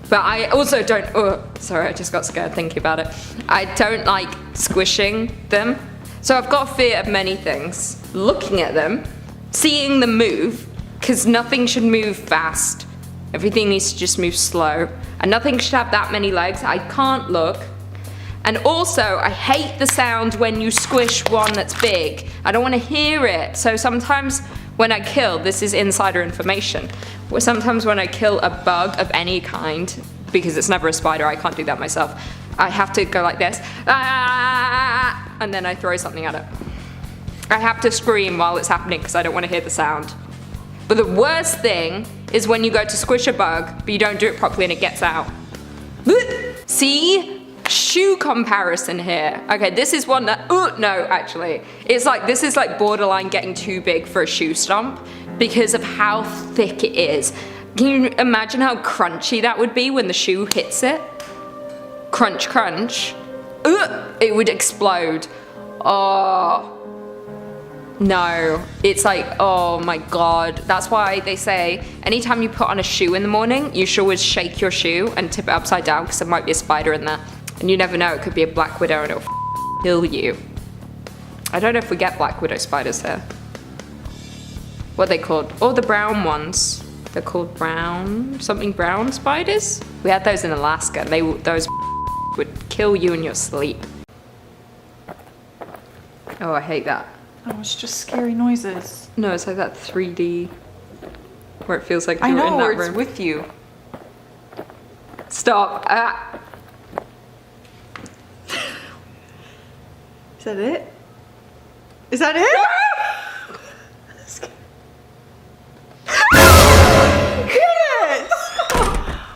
[SPEAKER 2] But I also don't, oh, sorry, I just got scared thinking about it. I don't like squishing them. So I've got a fear of many things. Looking at them, seeing them move, because nothing should move fast. Everything needs to just move slow. And nothing should have that many legs. I can't look. And also, I hate the sound when you squish one that's big. I don't want to hear it. So sometimes when I kill, this is insider information, sometimes when I kill a bug of any kind, because it's never a spider, I can't do that myself, I have to go like this, ah, and then I throw something at it. I have to scream while it's happening because I don't want to hear the sound. But the worst thing is when you go to squish a bug, but you don't do it properly and it gets out. See? Shoe comparison here. Okay, this is one that, no, actually. It's like, this is like borderline getting too big for a shoe stomp because of how thick it is. Can you imagine how crunchy that would be when the shoe hits it? Crunch, crunch. It would explode. Oh. No, it's like, oh my god. That's why they say anytime you put on a shoe in the morning, you should always shake your shoe and tip it upside down because there might be a spider in there. And you never know, it could be a black widow and it'll kill you. I don't know if we get black widow spiders here. What are they called? Oh, the brown ones. They're called brown, something brown spiders? We had those in Alaska. Those would kill you in your sleep. Oh, I hate that.
[SPEAKER 3] Oh, it's just scary noises.
[SPEAKER 2] No, it's like that 3D where it feels like you're
[SPEAKER 3] in that
[SPEAKER 2] room.
[SPEAKER 3] I know, it's with you.
[SPEAKER 2] Stop. Ah.
[SPEAKER 3] Is that it? Is that it? Yes!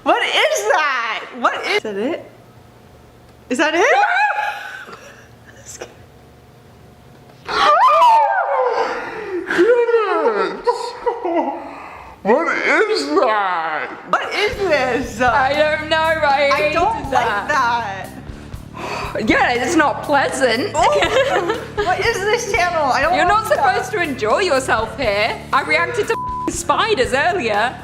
[SPEAKER 3] What is that? What is that? It? Is that it?
[SPEAKER 10] What is that?
[SPEAKER 3] What is this?
[SPEAKER 2] I don't know, right?
[SPEAKER 3] I don't like that.
[SPEAKER 2] Yeah, it's not pleasant.
[SPEAKER 3] What is this channel? I don't.
[SPEAKER 2] You're not supposed to enjoy yourself here. I reacted to spiders earlier.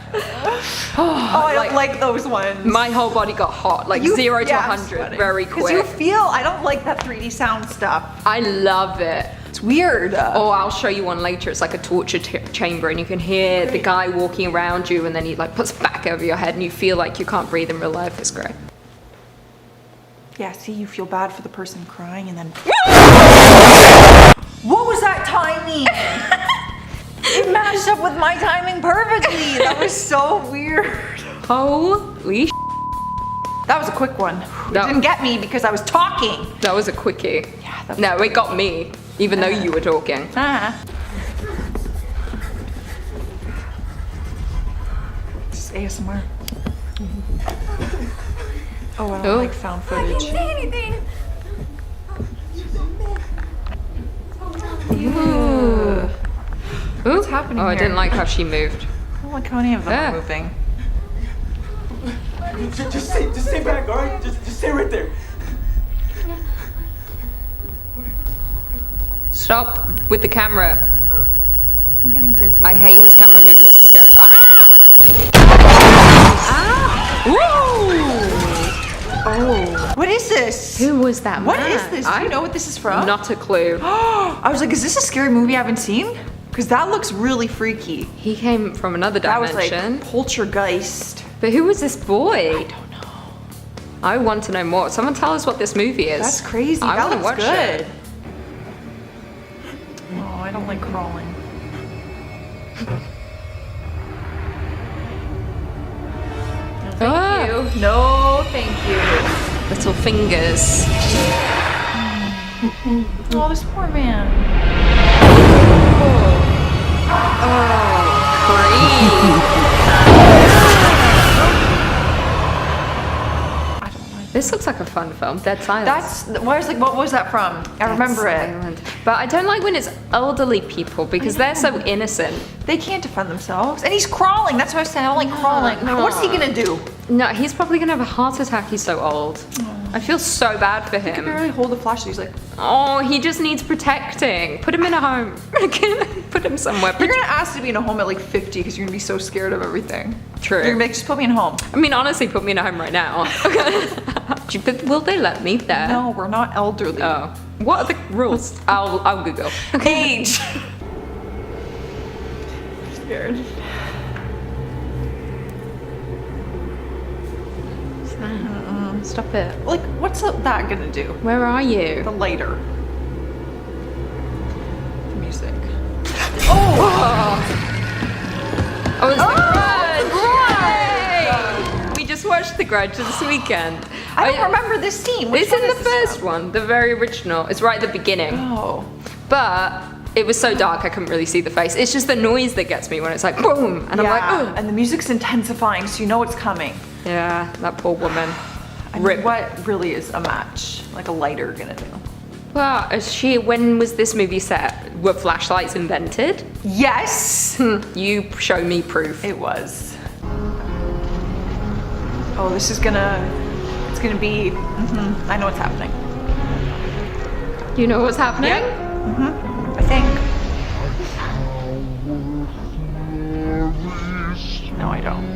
[SPEAKER 3] I don't like those ones.
[SPEAKER 2] My whole body got hot, like 0 to 100 very quick.
[SPEAKER 3] Because you feel, I don't like that 3D sound stuff.
[SPEAKER 2] I love it.
[SPEAKER 3] It's weird.
[SPEAKER 2] Oh, I'll show you one later. It's like a torture chamber, and you can hear the guy walking around you, and then he like puts a back over your head, and you feel like you can't breathe in real life. It's great.
[SPEAKER 3] Yeah, see, you feel bad for the person crying, and then. What was that timing? It matched up with my timing perfectly. That was so weird.
[SPEAKER 2] Holy sh**.
[SPEAKER 3] That was a quick one. It didn't get me because I was talking.
[SPEAKER 2] That was a quickie.
[SPEAKER 3] Yeah, that was
[SPEAKER 2] no, it got me, even though you were talking.
[SPEAKER 3] Just ASMR. Oh, I don't like found footage.
[SPEAKER 17] I can't say anything.
[SPEAKER 2] Ooh.
[SPEAKER 3] What's happening
[SPEAKER 2] Oh, I
[SPEAKER 3] here?
[SPEAKER 2] didn't like how she moved.
[SPEAKER 3] I don't like how any of them are moving.
[SPEAKER 8] Just stay back, alright? Just stay right there.
[SPEAKER 2] Stop with the camera.
[SPEAKER 3] I'm getting dizzy.
[SPEAKER 2] I hate his camera movements. They're scary. Woo!
[SPEAKER 3] Oh. What is this?
[SPEAKER 2] Who was that
[SPEAKER 3] What
[SPEAKER 2] man?
[SPEAKER 3] is this? Do you know what this is from?
[SPEAKER 2] Not a clue.
[SPEAKER 3] I was like, is this a scary movie I haven't seen? Because that looks really freaky.
[SPEAKER 2] He came from another dimension.
[SPEAKER 3] That was like poltergeist.
[SPEAKER 2] But who was this boy? I don't know. I want to know more. Someone tell us what this movie is.
[SPEAKER 3] That's crazy.
[SPEAKER 2] I
[SPEAKER 3] That
[SPEAKER 2] want to
[SPEAKER 3] looks
[SPEAKER 2] watch
[SPEAKER 3] good.
[SPEAKER 2] it.
[SPEAKER 3] Oh, I don't like crawling. No, thank you. No, thank you.
[SPEAKER 2] Little fingers.
[SPEAKER 3] Oh, this poor man.
[SPEAKER 2] This looks like a fun film. Dead Silence.
[SPEAKER 3] What was that from? I remember it.
[SPEAKER 2] But I don't like when it's elderly people because they're so innocent.
[SPEAKER 3] They can't defend themselves. And he's crawling. That's what I said. I don't like crawling.
[SPEAKER 2] No.
[SPEAKER 3] What's he gonna do?
[SPEAKER 2] No, he's probably gonna have a heart attack. He's so old. I feel so bad for him.
[SPEAKER 3] He can barely hold the flashlight. He's like,
[SPEAKER 2] oh, he just needs protecting. Put him in a home. Put him somewhere.
[SPEAKER 3] You're gonna ask to be in a home at like 50 because you're gonna be so scared of everything.
[SPEAKER 2] True.
[SPEAKER 3] You're gonna be like, just put me in a home.
[SPEAKER 2] I mean, honestly, put me in a home right now. But will they let me there?
[SPEAKER 3] No, we're not elderly.
[SPEAKER 2] Oh. What are the rules? I'll Google.
[SPEAKER 3] Age. I'm scared.
[SPEAKER 2] Stop it.
[SPEAKER 3] Like, what's that gonna do?
[SPEAKER 2] Where are you?
[SPEAKER 3] The lighter. The music.
[SPEAKER 2] Oh, it's The Grudge! We just watched The Grudge this weekend.
[SPEAKER 3] I don't remember this scene.
[SPEAKER 2] It's in the first one, the very original. It's right at the beginning.
[SPEAKER 3] Oh.
[SPEAKER 2] But it was so dark I couldn't really see the face. It's just the noise that gets me when it's like boom, and I'm like, oh.
[SPEAKER 3] And the music's intensifying, so you know it's coming.
[SPEAKER 2] Yeah, that poor woman.
[SPEAKER 3] I mean, what really is a match, like a lighter, gonna do?
[SPEAKER 2] Well, when was this movie set? Were flashlights invented?
[SPEAKER 3] Yes!
[SPEAKER 2] You show me proof.
[SPEAKER 3] It was. Oh, it's gonna be, I know what's happening.
[SPEAKER 2] You know what's happening?
[SPEAKER 3] Yeah. I think. No, I don't.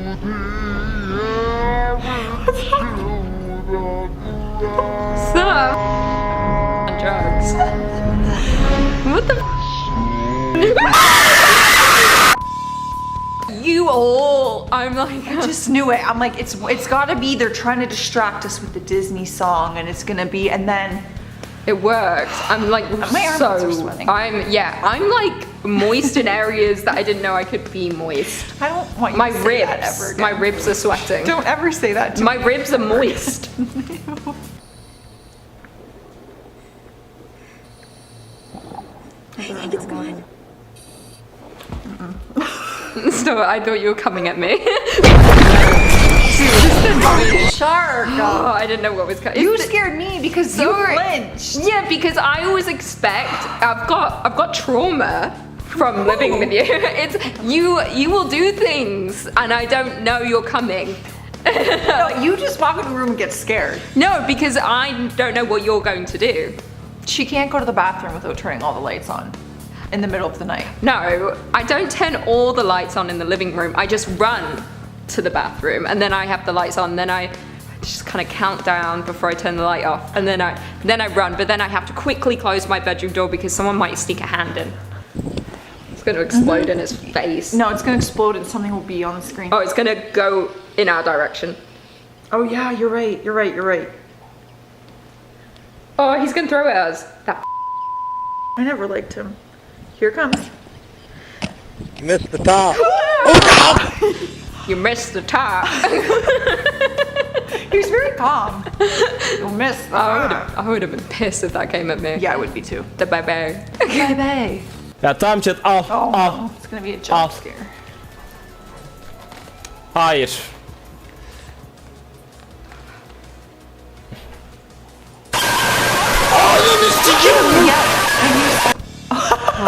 [SPEAKER 2] Stop. On drugs. What the You all. I'm like,
[SPEAKER 3] I just knew it. I'm like, it's gotta be, they're trying to distract us with the Disney song, and it's gonna be, and then
[SPEAKER 2] it worked. I'm like,
[SPEAKER 3] my armpits are sweating.
[SPEAKER 2] I'm like moist in areas that I didn't know I could be moist.
[SPEAKER 3] I don't want you
[SPEAKER 2] my
[SPEAKER 3] to say
[SPEAKER 2] ribs.
[SPEAKER 3] that ever again.
[SPEAKER 2] My ribs are sweating.
[SPEAKER 3] Don't ever say that to
[SPEAKER 2] my
[SPEAKER 3] me.
[SPEAKER 2] ribs are moist.
[SPEAKER 3] I think it's going.
[SPEAKER 2] So I thought you were coming at me.
[SPEAKER 3] Shark!
[SPEAKER 2] Oh, I didn't know what was coming.
[SPEAKER 3] You scared me because you flinched.
[SPEAKER 2] Yeah, because I always expect I've got trauma from living with you. It's you will do things and I don't know you're coming.
[SPEAKER 3] No, you just walk into the room and get scared.
[SPEAKER 2] No, because I don't know what you're going to do.
[SPEAKER 3] She can't go to the bathroom without turning all the lights on in the middle of the night.
[SPEAKER 2] No, I don't turn all the lights on in the living room. I just run to the bathroom and then I have the lights on. Then I just kind of count down before I turn the light off, and then I run. But then I have to quickly close my bedroom door because someone might sneak a hand in. It's going to explode in his face.
[SPEAKER 3] No, it's going to explode and something will be on the screen.
[SPEAKER 2] Oh, it's going to go in our direction.
[SPEAKER 3] Oh yeah, you're right. You're right. You're right.
[SPEAKER 2] Oh, he's going to throw it at us. That
[SPEAKER 3] I never liked him. Here it comes.
[SPEAKER 7] You missed the top.
[SPEAKER 2] You missed the top.
[SPEAKER 3] He was very calm. You missed the top.
[SPEAKER 2] I would have been pissed if that came at me.
[SPEAKER 3] Yeah, I would be too.
[SPEAKER 2] The bye-bye.
[SPEAKER 3] Bye-bye.
[SPEAKER 7] Ja, Tomczyk, off,
[SPEAKER 3] Oh,
[SPEAKER 7] off.
[SPEAKER 3] no. It's gonna be a jump scare.
[SPEAKER 7] Hier.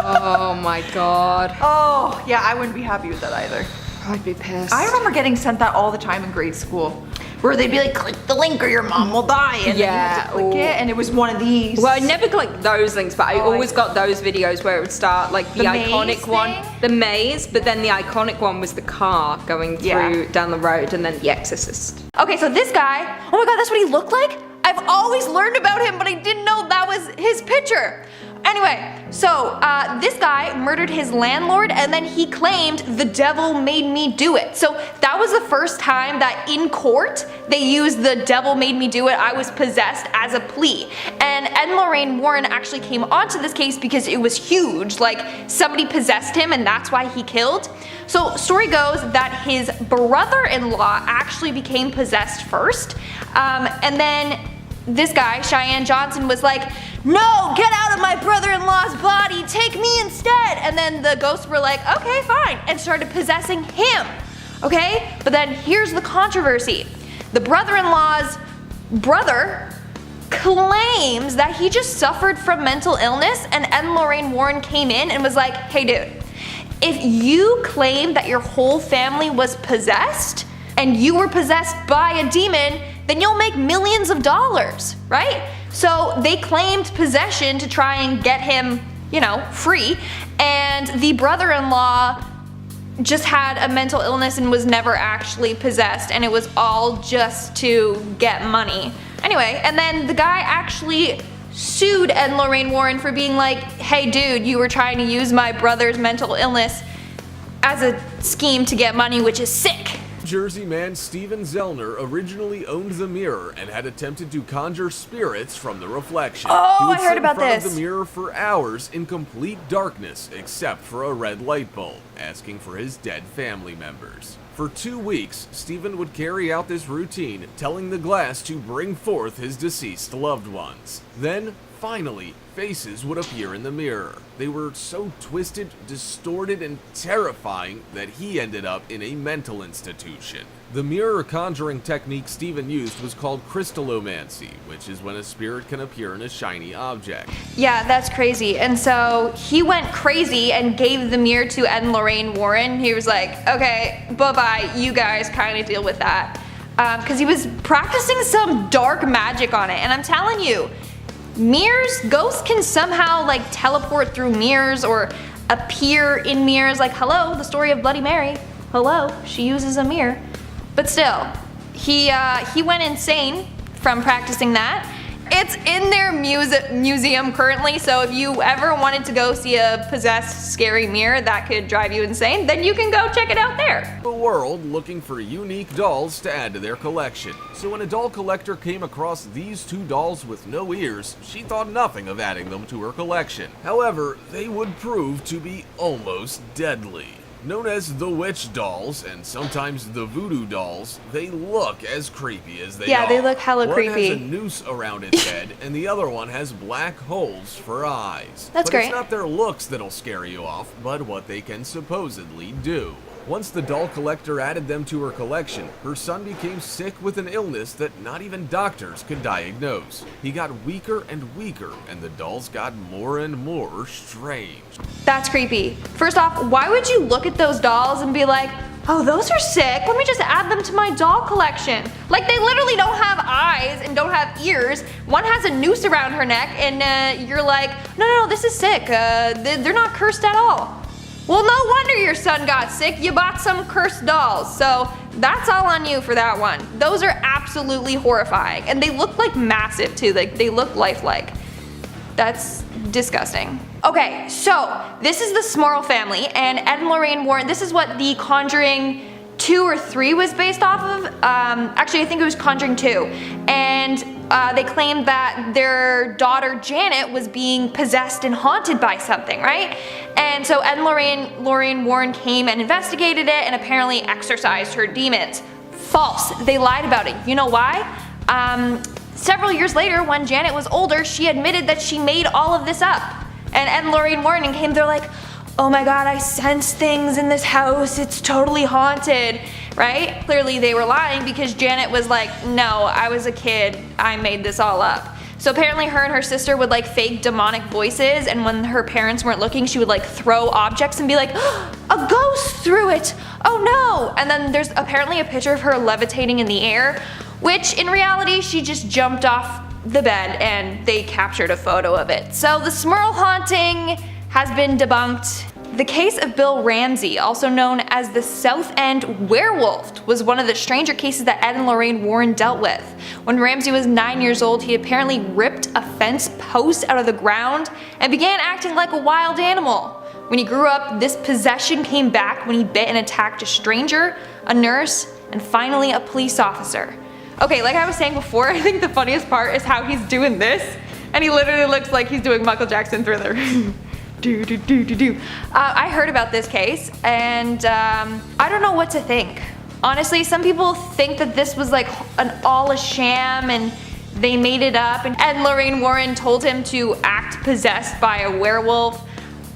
[SPEAKER 2] Oh my god.
[SPEAKER 3] Oh, yeah, I wouldn't be happy with that either.
[SPEAKER 2] I'd be pissed.
[SPEAKER 3] I remember getting sent that all the time in grade school. where they'd be like, click the link or your mom will die, and then you had to click it, and it was one of these.
[SPEAKER 2] Well, I never clicked those links, but I always got those videos where it would start like the iconic one, the maze, but then the iconic one was the car going through down the road, and then The Exorcist.
[SPEAKER 3] Okay, so this guy, oh my god, that's what he looked like? I've always learned about him, but I didn't know that was his picture. Anyway, so this guy murdered his landlord, and then he claimed the devil made me do it. So that was the first time that in court they used the devil made me do it, I was possessed, as a plea. And Ed and Lorraine Warren actually came onto this case because it was huge, like somebody possessed him and that's why he killed. So story goes that his brother-in-law actually became possessed first, and then this guy, Cheyenne Johnson, was like, no, get out of my brother-in-law's body, take me instead. And then the ghosts were like, okay, fine, and started possessing him, okay? But then here's the controversy. The brother-in-law's brother claims that he just suffered from mental illness, and Ed and Lorraine Warren came in and was like, hey dude, if you claim that your whole family was possessed, and you were possessed by a demon, then you'll make millions of dollars, right? So they claimed possession to try and get him, you know, free, and the brother-in-law just had a mental illness and was never actually possessed, and it was all just to get money. Anyway, and then the guy actually sued Ed and Lorraine Warren for being like, hey dude, you were trying to use my brother's mental illness as a scheme to get money, which is sick.
[SPEAKER 5] Jersey man Steven Zellner originally owned the mirror and had attempted to conjure spirits from the reflection.
[SPEAKER 3] Oh,
[SPEAKER 5] he would
[SPEAKER 3] I heard
[SPEAKER 5] sit
[SPEAKER 3] about
[SPEAKER 5] in front
[SPEAKER 3] this.
[SPEAKER 5] of the mirror for hours in complete darkness except for a red light bulb, asking for his dead family members. For 2 weeks, Steven would carry out this routine, telling the glass to bring forth his deceased loved ones. Then, finally, faces would appear in the mirror. They were so twisted, distorted, and terrifying that he ended up in a mental institution. The mirror conjuring technique Steven used was called crystallomancy, which is when a spirit can appear in a shiny object.
[SPEAKER 3] Yeah, that's crazy. And so he went crazy and gave the mirror to Ed and Lorraine Warren. He was like, okay, bye-bye, you guys kind of deal with that. Because he was practicing some dark magic on it. And I'm telling you, mirrors, ghosts can somehow like teleport through mirrors or appear in mirrors. Like, hello, the story of Bloody Mary. Hello, she uses a mirror. But still, he went insane from practicing that. It's in their museum currently, so if you ever wanted to go see a possessed scary mirror that could drive you insane, then you can go check it out there.
[SPEAKER 5] The world looking for unique dolls to add to their collection. So when a doll collector came across these 2 dolls with no ears, she thought nothing of adding them to her collection. However, they would prove to be almost deadly. Known as the witch dolls, and sometimes the voodoo dolls, they look as creepy as they are.
[SPEAKER 3] Yeah, they look hella
[SPEAKER 5] creepy. One has a
[SPEAKER 3] creepy.
[SPEAKER 5] noose around its head, and the other one has black holes for eyes.
[SPEAKER 3] That's
[SPEAKER 5] but
[SPEAKER 3] great.
[SPEAKER 5] It's not their looks that'll scare you off, but what they can supposedly do. Once the doll collector added them to her collection, her son became sick with an illness that not even doctors could diagnose. He got weaker and weaker, and the dolls got more and more strange.
[SPEAKER 3] That's creepy. First off, why would you look at those dolls and be like, oh, those are sick, let me just add them to my doll collection? Like, they literally don't have eyes and don't have ears. One has a noose around her neck, and you're like, no, this is sick. They're not cursed at all. Well, no wonder your son got sick. You bought some cursed dolls. So that's all on you for that one. Those are absolutely horrifying. And they look like massive too. Like, they look lifelike. That's disgusting. Okay, so this is the Smurl family, and Ed and Lorraine Warren, this is what the Conjuring 2 or 3 was based off of. Actually, I think it was Conjuring 2. And they claimed that their daughter Janet was being possessed and haunted by something, right? And so Ed and Lorraine Warren came and investigated it and apparently exorcised her demons. False. They lied about it. You know why? Several years later, when Janet was older, she admitted that she made all of this up. And Ed and Lorraine Warren came, they're like, oh my god, I sense things in this house, it's totally haunted, right? Clearly they were lying because Janet was like, no, I was a kid, I made this all up. So apparently her and her sister would like fake demonic voices, and when her parents weren't looking, she would like throw objects and be like, oh, a ghost threw it, oh no! And then there's apparently a picture of her levitating in the air, which in reality she just jumped off the bed and they captured a photo of it. So the Smurl haunting has been debunked. The case of Bill Ramsey, also known as the South End Werewolf, was one of the stranger cases that Ed and Lorraine Warren dealt with. When Ramsey was 9 years old, he apparently ripped a fence post out of the ground and began acting like a wild animal. When he grew up, this possession came back when he bit and attacked a stranger, a nurse, and finally a police officer. Okay, like I was saying before, I think the funniest part is how he's doing this, and he literally looks like he's doing Michael Jackson Thriller. I heard about this case, and I don't know what to think. Honestly, some people think that this was like all a sham and they made it up, and Ed and Lorraine Warren told him to act possessed by a werewolf.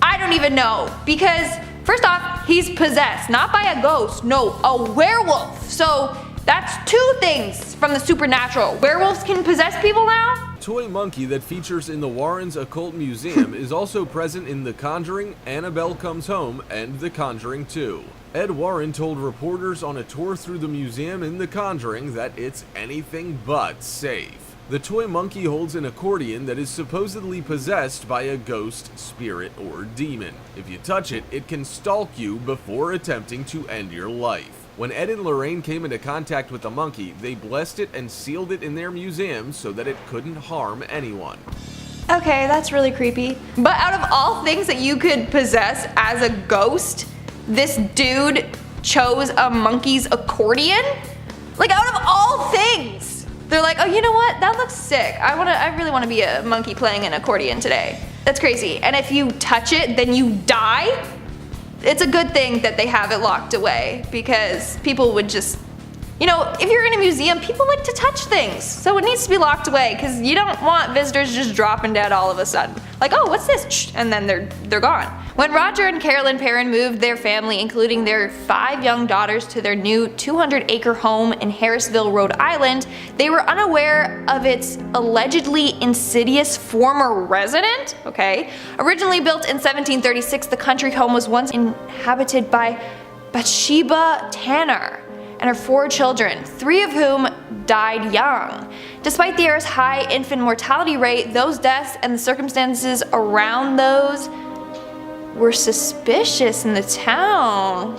[SPEAKER 3] I don't even know, because first off, he's possessed, not by a ghost, no, a werewolf. So that's two things from the supernatural. Werewolves can possess people now?
[SPEAKER 5] Toy monkey that features in the Warrens Occult Museum is also present in The Conjuring, Annabelle Comes Home, and The Conjuring 2. Ed Warren told reporters on a tour through the museum in The Conjuring that it's anything but safe. The toy monkey holds an accordion that is supposedly possessed by a ghost, spirit, or demon. If you touch it, it can stalk you before attempting to end your life. When Ed and Lorraine came into contact with the monkey, they blessed it and sealed it in their museum so that it couldn't harm anyone.
[SPEAKER 3] Okay, that's really creepy. But out of all things that you could possess as a ghost, this dude chose a monkey's accordion? Like, out of all things! They're like, oh, you know what? That looks sick. I really want to be a monkey playing an accordion today. That's crazy. And if you touch it, then you die? It's a good thing that they have it locked away, because people would just, you know, if you're in a museum, people like to touch things. So it needs to be locked away, because you don't want visitors just dropping dead all of a sudden. Like, oh, what's this? And then they're gone. When Roger and Carolyn Perrin moved their family, including their 5 young daughters, to their new 200-acre home in Harrisville, Rhode Island, they were unaware of its allegedly insidious former resident. Okay. Originally built in 1736, the country home was once inhabited by Bathsheba Tanner and her 4 children, 3 of whom died young. Despite the era's high infant mortality rate, those deaths and the circumstances around those were suspicious in the town.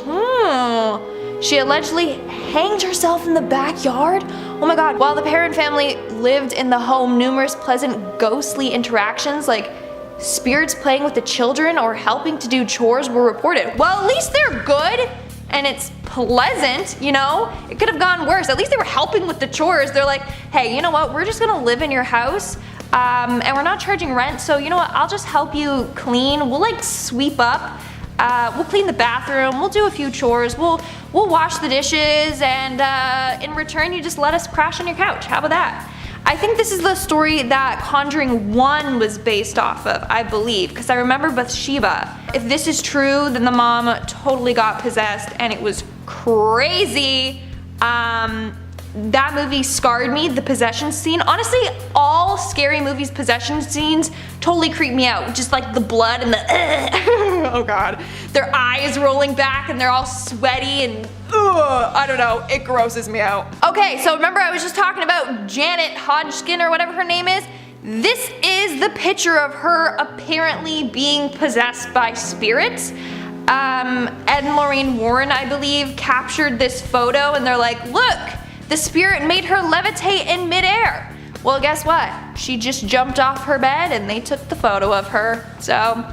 [SPEAKER 3] She allegedly hanged herself in the backyard. Oh my god. While the Perrin family lived in the home, numerous pleasant ghostly interactions like spirits playing with the children or helping to do chores were reported. Well, at least they're good and it's pleasant, you know? It could have gone worse. At least they were helping with the chores. They're like, hey, you know what? We're just gonna live in your house. And we're not charging rent, so you know what, I'll just help you clean. We'll like sweep up, we'll clean the bathroom, we'll do a few chores, we'll wash the dishes, and in return you just let us crash on your couch. How about that? I think this is the story that Conjuring 1 was based off of, I believe, because I remember Bathsheba. If this is true, then the mom totally got possessed and it was crazy. That movie scarred me, the possession scene. Honestly, all scary movies' possession scenes totally creep me out. Just like the blood and the oh god. Their eyes rolling back and they're all sweaty and I don't know, it grosses me out. Okay, so remember I was just talking about Janet Hodgkin or whatever her name is? This is the picture of her apparently being possessed by spirits. Ed and Lorraine Warren, I believe, captured this photo and they're like, look! The spirit made her levitate in midair. Well, guess what? She just jumped off her bed and they took the photo of her. So,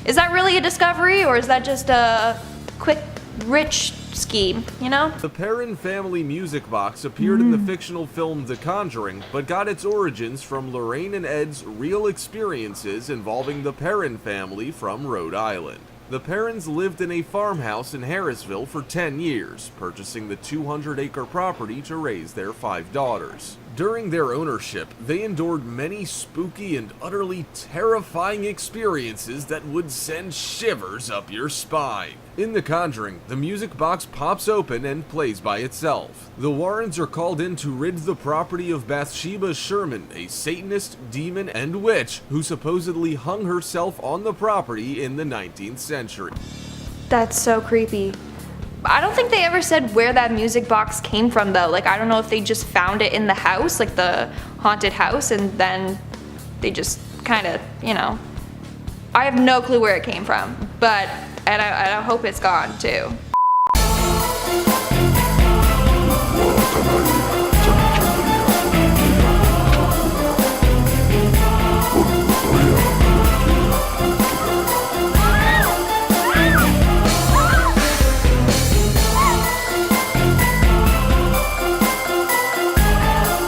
[SPEAKER 3] is that really a discovery or is that just a quick, rich scheme, you know?
[SPEAKER 5] The Perrin family music box appeared in the fictional film The Conjuring, but got its origins from Lorraine and Ed's real experiences involving the Perrin family from Rhode Island. The Perrins lived in a farmhouse in Harrisville for 10 years, purchasing the 200-acre property to raise their 5 daughters. During their ownership, they endured many spooky and utterly terrifying experiences that would send shivers up your spine. In The Conjuring, the music box pops open and plays by itself. The Warrens are called in to rid the property of Bathsheba Sherman, a Satanist, demon, and witch who supposedly hung herself on the property in the 19th century.
[SPEAKER 3] That's so creepy. I don't think they ever said where that music box came from though. Like I don't know if they just found it in the house, like the haunted house, and then they just kind of, you know. I have no clue where it came from, but and I hope it's gone too.